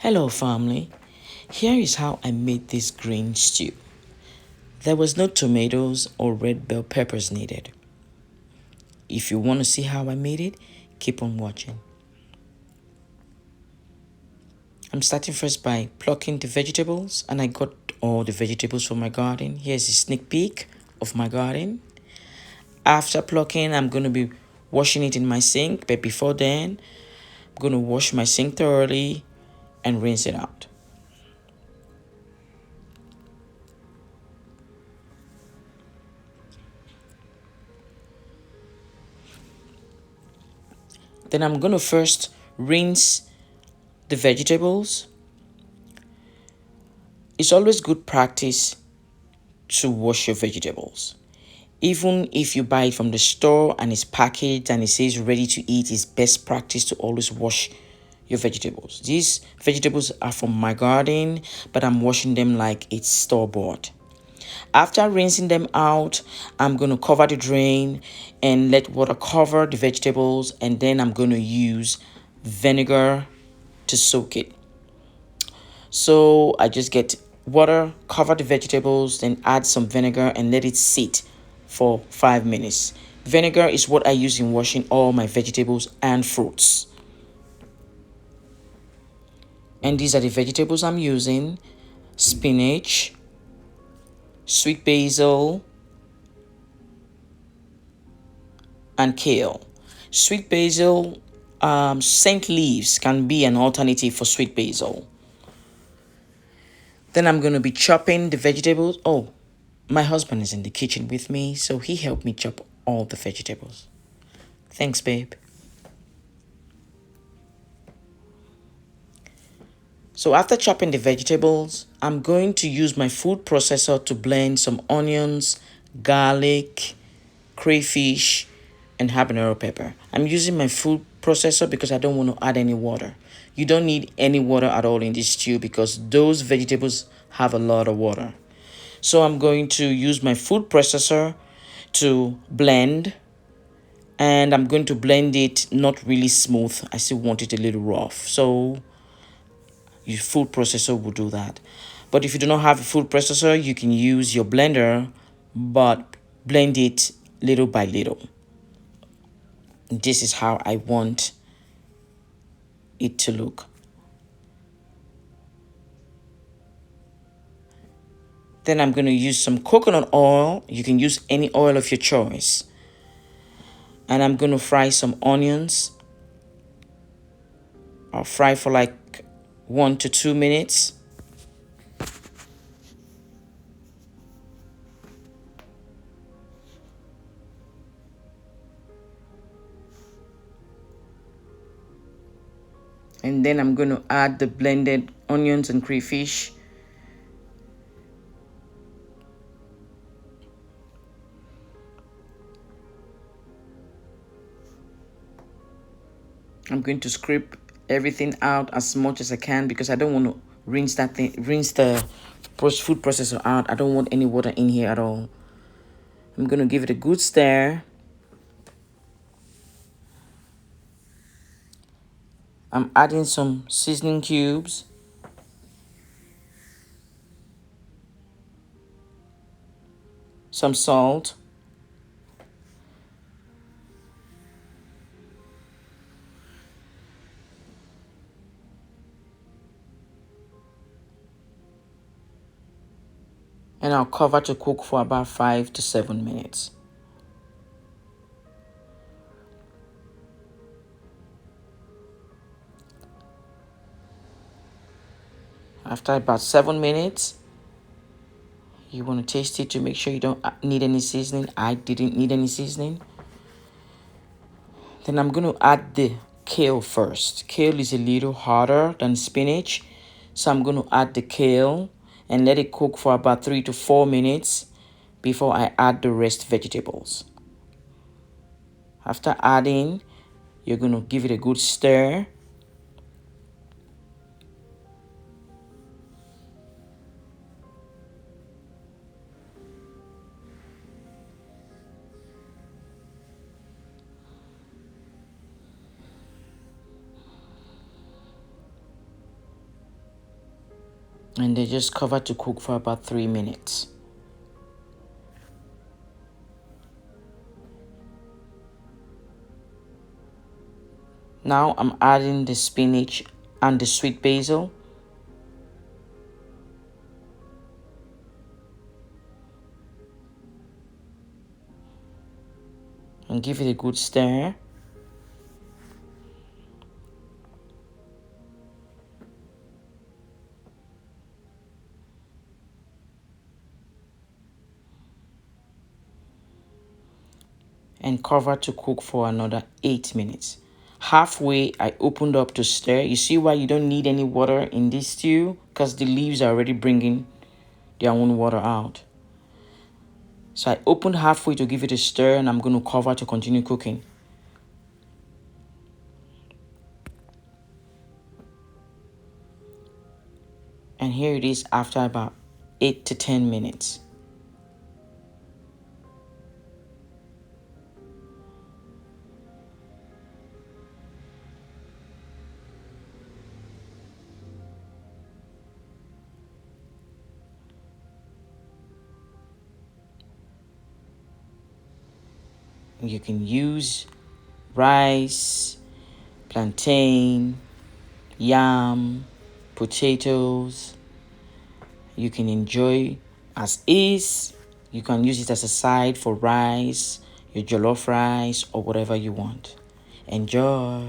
Hello, family. Here is how I made this green stew. There was no tomatoes or red bell peppers needed. If you want to see how I made it, keep on watching. I'm starting first by plucking the vegetables, and I got all the vegetables from my garden. Here's a sneak peek of my garden. After plucking, I'm going to be washing it in my sink, but before then, I'm going to wash my sink thoroughly and rinse it out. Then I'm going to first rinse the vegetables. It's always good practice to wash your vegetables. Even if you buy it from the store and it's packaged and it says ready to eat, it's best practice to always wash your vegetables. These vegetables are from my garden, but I'm washing them like it's store-bought. After rinsing them out, I'm going to cover the drain and let water cover the vegetables, and then I'm going to use vinegar to soak it. So I just get water, cover the vegetables, then add some vinegar and let it sit for 5 minutes. Vinegar is what I use in washing all my vegetables and fruits. And these are the vegetables I'm using: spinach, sweet basil, and kale. Sweet basil, scent leaves can be an alternative for sweet basil. Then I'm going to be chopping the vegetables. Oh, my husband is in the kitchen with me, so he helped me chop all the vegetables. Thanks, babe. So after chopping the vegetables, I'm going to use my food processor to blend some onions, garlic, crayfish, and habanero pepper. I'm using my food processor because I don't want to add any water. You don't need any water at all in this stew because those vegetables have a lot of water. So I'm going to use my food processor to blend, and I'm going to blend it not really smooth. I still want it a little rough. So your food processor will do that. But if you do not have a food processor, you can use your blender, but blend it little by little. This is how I want it to look. Then I'm going to use some coconut oil. You can use any oil of your choice. And I'm going to fry some onions. I'll fry for like 1 to 2 minutes. And then I'm going to add the blended onions and crayfish. I'm going to scrape everything out as much as I can because I don't want to rinse the food processor out. I don't want any water in here at all. I'm going to give it a good stir. I'm adding some seasoning cubes. Some salt. And I'll cover to cook for about 5 to 7 minutes. After about 7 minutes, you want to taste it to make sure you don't need any seasoning. I didn't need any seasoning. Then I'm going to add the kale first. Kale is a little harder than spinach. So I'm going to add the kale and let it cook for about 3 to 4 minutes before I add the rest vegetables. After adding, you're going to give it a good stir. And they just cover to cook for about 3 minutes. Now I'm adding the spinach and the sweet basil. And give it a good stir. And cover to cook for another 8 minutes. Halfway, I opened up to stir. You see why you don't need any water in this stew? Because the leaves are already bringing their own water out. So I opened halfway to give it a stir, and I'm going to cover to continue cooking. And here it is after about 8 to 10 minutes. You can use rice, plantain, yam, potatoes. You can enjoy as is. You can use it as a side for rice, your jollof rice, or whatever you want. Enjoy.